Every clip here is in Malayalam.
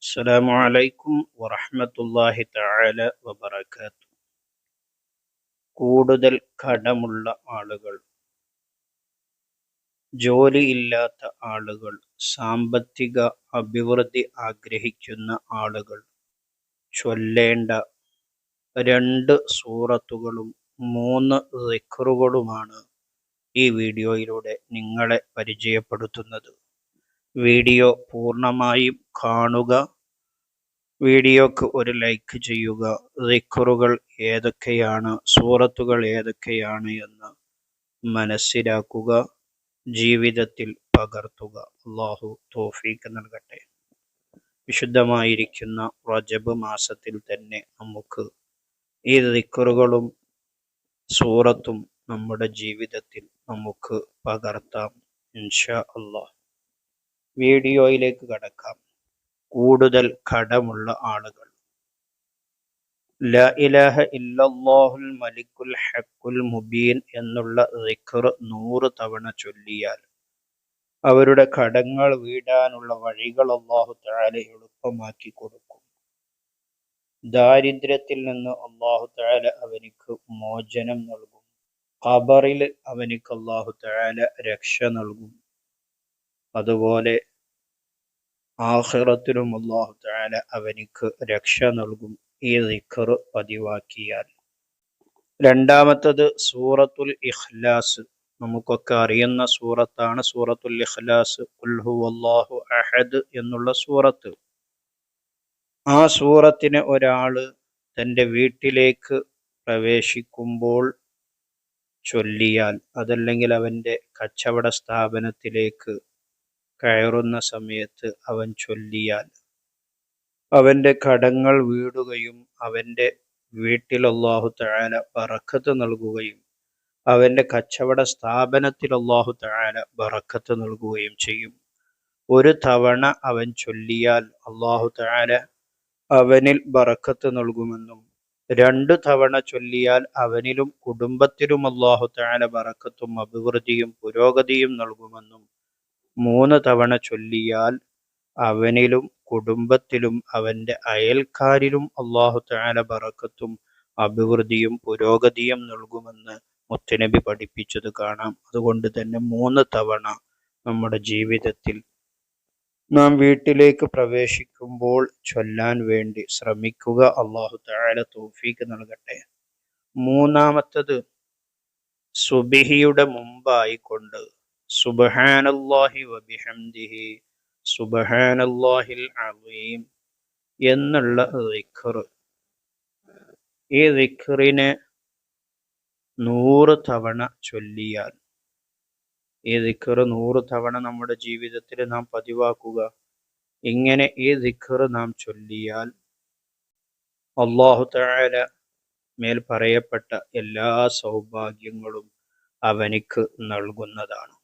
അസ്സലാമു അലൈക്കും വറഹ്മത്തുള്ളാഹി തആല വബറകാത്തു. കൂടുതൽ കടമുള്ള ആളുകൾ, ജോലിയില്ലാത്ത ആളുകൾ, സാമ്പത്തിക അഭിവൃദ്ധി ആഗ്രഹിക്കുന്ന ആളുകൾ ചൊല്ലേണ്ട 2 സൂറത്തുകളും 3 ദിക്റുകളുമാണ് ഈ വീഡിയോയിലൂടെ നിങ്ങളെ പരിചയപ്പെടുത്തുന്നത്. വീഡിയോ പൂർണ്ണമായും കാണുക. വീഡിയോക്ക് ഒരു ലൈക്ക് ചെയ്യുക. ദിക്റുകൾ ഏതൊക്കെയാണ്, സൂറത്തുകൾ ഏതൊക്കെയാണ് എന്ന് മനസ്സിലാക്കുക, ജീവിതത്തിൽ പകർത്തുക. അല്ലാഹു തൗഫീഖ് നൽകട്ടെ. വിശുദ്ധമായിരിക്കുന്ന റജബ് മാസത്തിൽ തന്നെ നമുക്ക് ഈ ദിക്റുകളും സൂറത്തും നമ്മുടെ ജീവിതത്തിൽ നമുക്ക് പകർത്താം ഇൻഷാ അല്ലാഹ്. വീഡിയോയിലേക്ക് കടക്കാം. കൂടുതൽ കടമുള്ള ആളുകൾ, ലാ ഇലാഹ ഇല്ലല്ലാഹുൽ മലിക്കുൽ ഹഖുൽ മുബീൻ എന്നുള്ള ദിക്ർ 100 തവണ ചൊല്ലിയാൽ അവരുടെ കടങ്ങൾ വീടാനുള്ള വഴികൾ അല്ലാഹു തആല എളുപ്പമാക്കി കൊടുക്കും. ദാരിദ്ര്യത്തിൽ നിന്ന് അല്ലാഹു തആല അവനിക്ക് മോചനം നൽകും. ഖബറിൽ അവനിക്ക് അല്ലാഹു തആല രക്ഷ നൽകും. അതുപോലെ ആഖിറത്തിലും അല്ലാഹു തആല അവനിക്ക് രക്ഷ നൽകും ഈ ദിക്ർ പതിവാക്കിയാൽ. രണ്ടാമത്തത് സൂറത്തുൽ ഇഖ്ലാസ്. നമുക്കൊക്കെ അറിയുന്ന സൂറത്താണ് സൂറത്തുൽ ഇഖ്ലാസ്. ഖുൽ ഹുവല്ലാഹു അഹദ് എന്നുള്ള സൂറത്ത്. ആ സൂറത്തിന് ഒരാള് തൻ്റെ വീട്ടിലേക്ക് പ്രവേശിക്കുമ്പോൾ ചൊല്ലിയാൽ, അതല്ലെങ്കിൽ അവൻ്റെ കച്ചവട സ്ഥാപനത്തിലേക്ക് കയറുന്ന സമയത്ത് അവൻ ചൊല്ലിയാൽ, അവൻ്റെ കടങ്ങൾ വീടുകയും അവൻ്റെ വീട്ടിൽ അല്ലാഹു തആല ബറക്കത്ത് നൽകുകയും അവൻ്റെ കച്ചവട സ്ഥാപനത്തിൽ അല്ലാഹു തആല ബറക്കത്ത് നൽകുകയും ചെയ്യും. 1 തവണ അവൻ ചൊല്ലിയാൽ അല്ലാഹു തആല അവനിൽ ബറക്കത്ത് നൽകുമെന്നും 2 തവണ ചൊല്ലിയാൽ അവനിലും കുടുംബത്തിലും അല്ലാഹു തആല ബറക്കത്തും അഭിവൃദ്ധിയും പുരോഗതിയും നൽകുമെന്നും 3 തവണ ചൊല്ലിയാൽ അവനിലും കുടുംബത്തിലും അവൻ്റെ അയൽക്കാരിലും അല്ലാഹു തആല ബറക്കത്തും അഭിവൃദ്ധിയും പുരോഗതിയും നൽകുമെന്ന് മുത്തുനബി പഠിപ്പിച്ചത് കാണാം. അതുകൊണ്ട് തന്നെ 3 തവണ നമ്മുടെ ജീവിതത്തിൽ നാം വീട്ടിലേക്ക് പ്രവേശിക്കുമ്പോൾ ചൊല്ലാൻ വേണ്ടി ശ്രമിക്കുക. അല്ലാഹു തആല തൗഫീഖ് നൽകട്ടെ. മൂന്നാമത്തത് സുബ്ഹിയുടെ മുമ്പായിക്കൊണ്ട് സുബ്ഹാനല്ലാഹി വബിഹംദിഹി സുബ്ഹാനല്ലാഹിൽ അസീം എന്നുള്ള ദിക്ർ. ഈ ദിക്റിനെ 100 തവണ ചൊല്ലിയാൽ, ഈ ദിക്ർ 100 തവണ നമ്മുടെ ജീവിതത്തിൽ നാം പതിവാക്കുക. ഇങ്ങനെ ഈ ദിക്ർ നാം ചൊല്ലിയാൽ അല്ലാഹു തആല മേൽ പറയപ്പെട്ട എല്ലാ സൗഭാഗ്യങ്ങളും അവനിക്ക് നൽകുന്നതാണ്.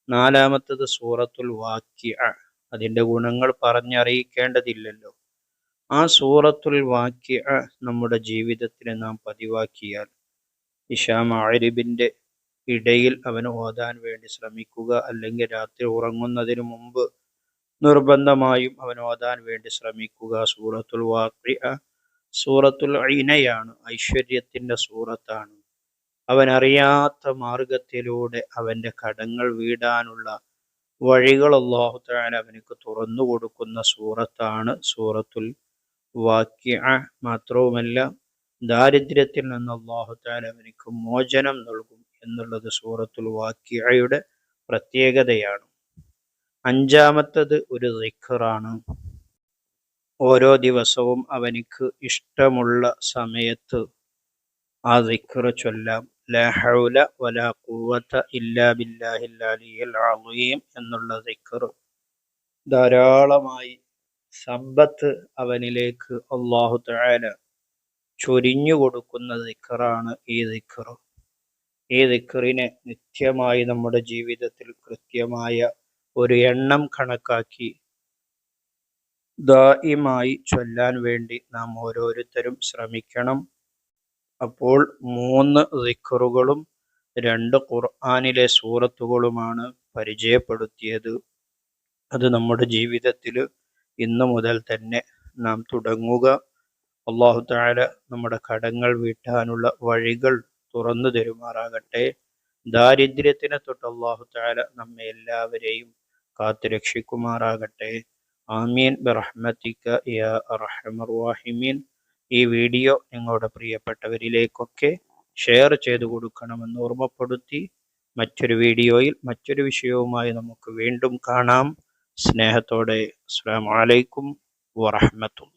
നാലാമത്തത് സൂറത്തുൽ വാക്കിഅ. അതിൻ്റെ ഗുണങ്ങൾ പറഞ്ഞറിയിക്കേണ്ടതില്ലല്ലോ. ആ സൂറത്തുൽ വാക്കിഅ നമ്മുടെ ജീവിതത്തിൽ നാം പതിവാക്കിയാൽ ഇശാ മഗ്‌രിബിൻ്റെ ഇടയിൽ അവൻ ഓതാൻ വേണ്ടി ശ്രമിക്കുക. അല്ലെങ്കിൽ രാത്രി ഉറങ്ങുന്നതിന് മുമ്പ് നിർബന്ധമായും അവൻ ഓതാൻ വേണ്ടി ശ്രമിക്കുക. സൂറത്തുൽ വാക്കിഅ സൂറത്തുൽ ഐനയാണ്, ഐശ്വര്യത്തിൻ്റെ സൂറത്താണ്. അവൻ അറിയാത്ത മാർഗത്തിലൂടെ അവൻ്റെ കടങ്ങൾ വീടാനുള്ള വഴികൾ അല്ലാഹു തആല അവനിക്ക് തുറന്നു കൊടുക്കുന്ന സൂറത്താണ് സൂറത്തുൽ വാക്കിഅ. മാത്രവുമല്ല, ദാരിദ്ര്യത്തിൽ നിന്ന് അല്ലാഹു തആല അവനിക്ക് മോചനം നൽകും എന്നുള്ളത് സൂറത്തുൽ വാക്കിഅയുടെ പ്രത്യേകതയാണ്. അഞ്ചാമത്തത് ഒരു ദിക്റാണ്. ഓരോ ദിവസവും അവനിക്ക് ഇഷ്ടമുള്ള സമയത്ത് ആ ദിക്ർ ചൊല്ലാം. ലാ ഹൗല വലാ ഖുവത ഇല്ലാ ബില്ലാഹിൽ അലിയിൽ അളീം എന്നുള്ള ദിക്ർ ധാരാളമായി സമ്പത്ത് അവനിലേക്ക് അല്ലാഹു തആല ചൊരിഞ്ഞു കൊടുക്കുന്ന ദിക്റാണ് ഈ ദിക്ർ. ഈ ദിക്റിനെ നിത്യമായി നമ്മുടെ ജീവിതത്തിൽ കൃത്യമായ ഒരു എണ്ണം കണക്കാക്കി ദായിമായി ചൊല്ലാൻ വേണ്ടി നാം ഓരോരുത്തരും ശ്രമിക്കണം. അപ്പോൾ 3 ദിക്റുകളും 2 ഖുർആനിലെ സൂറത്തുകളുമാണ് പരിചയപ്പെടുത്തിയത്. അത് നമ്മുടെ ജീവിതത്തിൽ ഇന്നു മുതൽ തന്നെ നാം തുടങ്ങുക. അല്ലാഹു തആല നമ്മുടെ കടങ്ങൾ വീട്ടാനുള്ള വഴികൾ തുറന്നു തരുമാറാകട്ടെ. ദാരിദ്ര്യത്തിനെ തൊട്ട് അല്ലാഹു തആല നമ്മെ എല്ലാവരെയും കാത്തുരക്ഷിക്കുമാറാകട്ടെ. ആമീൻ ബിറഹ്മതിക യാ അർഹമർ റഹീമീൻ. ഈ വീഡിയോ നിങ്ങളുടെ പ്രിയപ്പെട്ടവരിലേക്കൊക്കെ ഷെയർ ചെയ്തു കൊടുക്കണമെന്ന് ഓർമ്മപ്പെടുത്തി മറ്റൊരു വീഡിയോയിൽ മറ്റൊരു വിഷയവുമായി നമുക്ക് വീണ്ടും കാണാം. സ്നേഹത്തോടെ അസ്സലാമു അലൈക്കും വറഹ്മത്തുള്ളാഹി.